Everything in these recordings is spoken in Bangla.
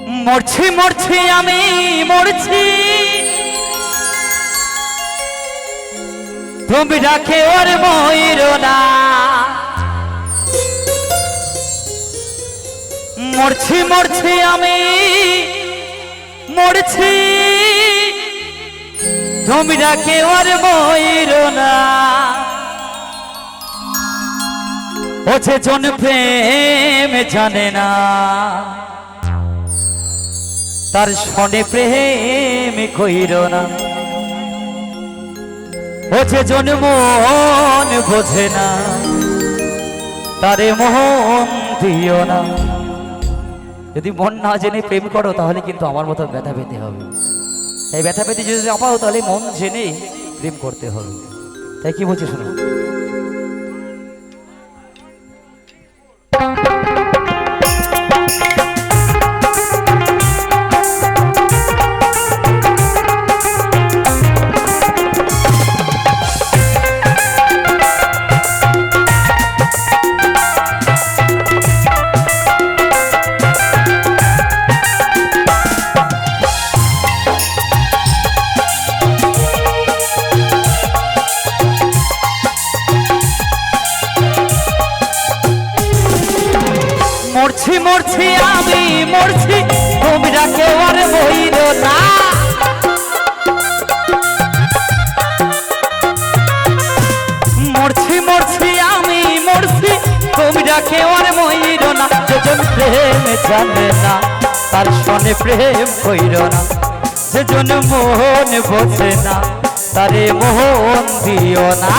মরছি মরছি আমি মরছি, তুমি ডাকে ওর ময়ূর না। মরছি মরছি আমি মরছি, তুমি ডাকে ওর ময়ূর না। ও যে জন প্রেম জানে না, তার সনে প্রেম কইর না। ও যে জন মন বোঝে না, তারে মন দিও না। যদি মন না জেনে প্রেম করো তাহলে কিন্তু আমার মতো ব্যথা পেতে হবে। এই ব্যথা পেতে যদি না পাও তাহলে মন জেনে প্রেম করতে হবে। তাই কি বলছে শোনো। মরছি মরছি আমি মরছি, তুমি ডাকে ওর ময়ূর না। মরছি মরছি আমি মরছি, তুমি ডাকে ওর ময়ূর না। যেজন প্রেম জানে না, তার সনে প্রেম কইর না। যেজন মোহন বোঝে না, তারে মোহন দিও না।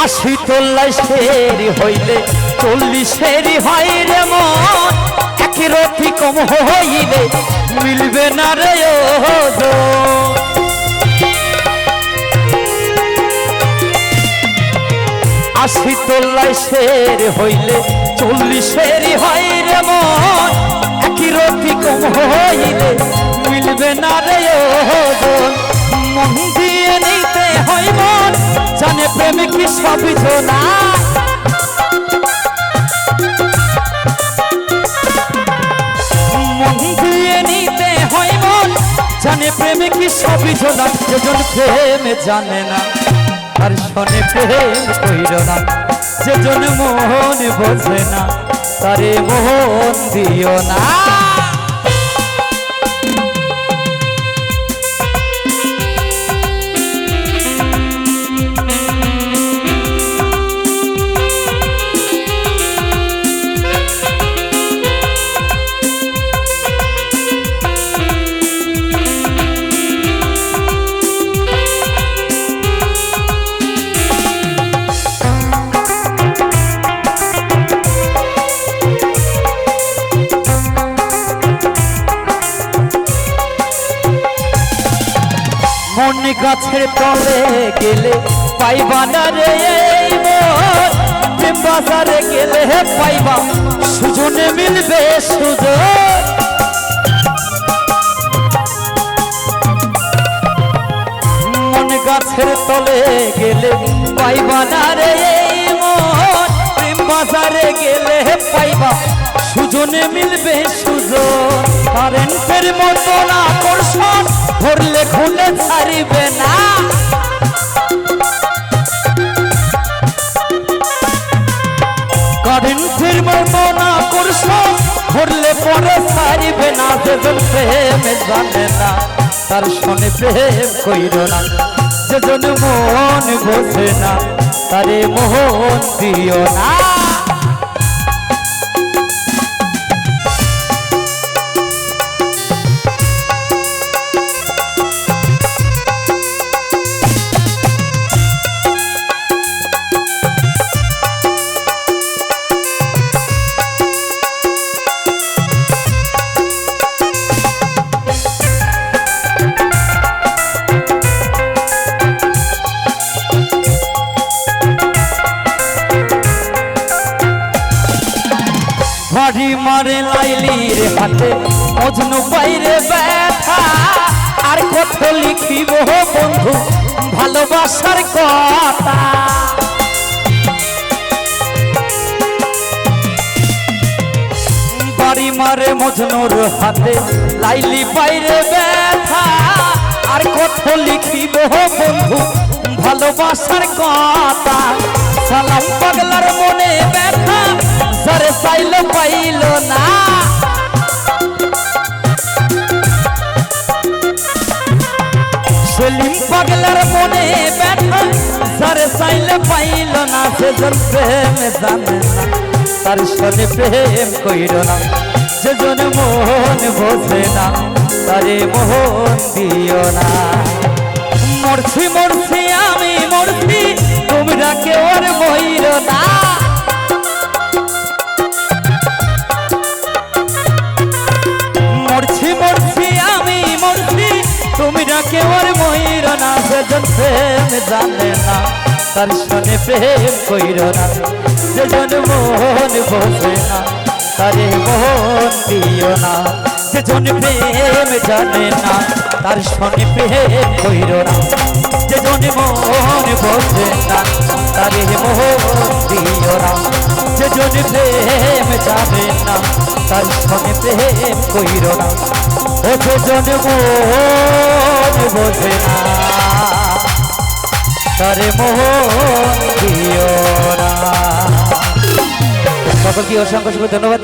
আশি তোল্লাই সেরি হইলে 40 হয় রে মন। একই রতি কম হইলে মিলবে না রে ওজন। আশি তোল্লাই সেরি হইলে 40 হয় রে মন। একই রতি কম হইলে মিলবে না রে ওজন। মন দিয়ে নিতে হয় মন, জানে প্রেমে কি সবই না। মন দিয়ে নিতে হয় মন, জানে প্রেমে কি সবই না। যেজন প্রেম জানে না, আর শনে প্রেম কইর না। যেজন মোহন বোঝে না, তারে মোহন দিও না। মন গাছের তলে গেলে পাইবা না রে মন। প্রেম বাজারে গেলে পাইবা সুজনে মিলবে সুজন। মন গাছের তলে গেলে পাইবা না রে মন। প্রেম বাজারে গেলে পাইবা সুজনে মিলবে সুজন। কারেন্টের মতো না আকর্ষণ, ধরলে খুলে ছাড়িবে না। কারেন্টের মতো না আকর্ষণ, ধরলে পরে ছাড়িবে না। যেজন প্রেম জানে না, তার শনে প্রেম কইর না। যেজন মন বোঝে না, তারে মোহন দিও না। বাড়ি মারে লাইলির হাতে মজনু বাইরে ব্যথা আর কত লিখিব বন্ধু ভালোবাসার কথা বাড়ি মারে মজনুর হাতে লাইলি বাইরে ব্যথা আর কত লিখিব বন্ধু ভালোবাসার কথা সালাম পাগলার মনে ব্যথা যারে চাইল পাইল না সেলিম পাগলার মনে ব্যথা যারে চাইল পাইল না সেজন প্রেম জানে না তার সনে প্রেম কইর না সেজন মন বোঝে না তারে মোহন দিও না মরছি মরছি আমি মরছি তোমরা কেউ আর মইর না মরছি মরছি আমি মরছি তোমরা কেউ আর মইর না সেজন প্রেম জানে না তার সনে প্রেম কইর না সেজন মোহন বোঝে না তারে মোহন দিও না সেজন প্রেম জানে না তার সনে প্রেম কইর না সেজন মোহন বোঝে না তারে মোহন দিও না সেজন প্রেম জানে না তার সনে প্রেম কইর না ও সেজন মোহন বোঝে না তারে মোহন দিও না সকলকে অসংখ্য ধন্যবাদ।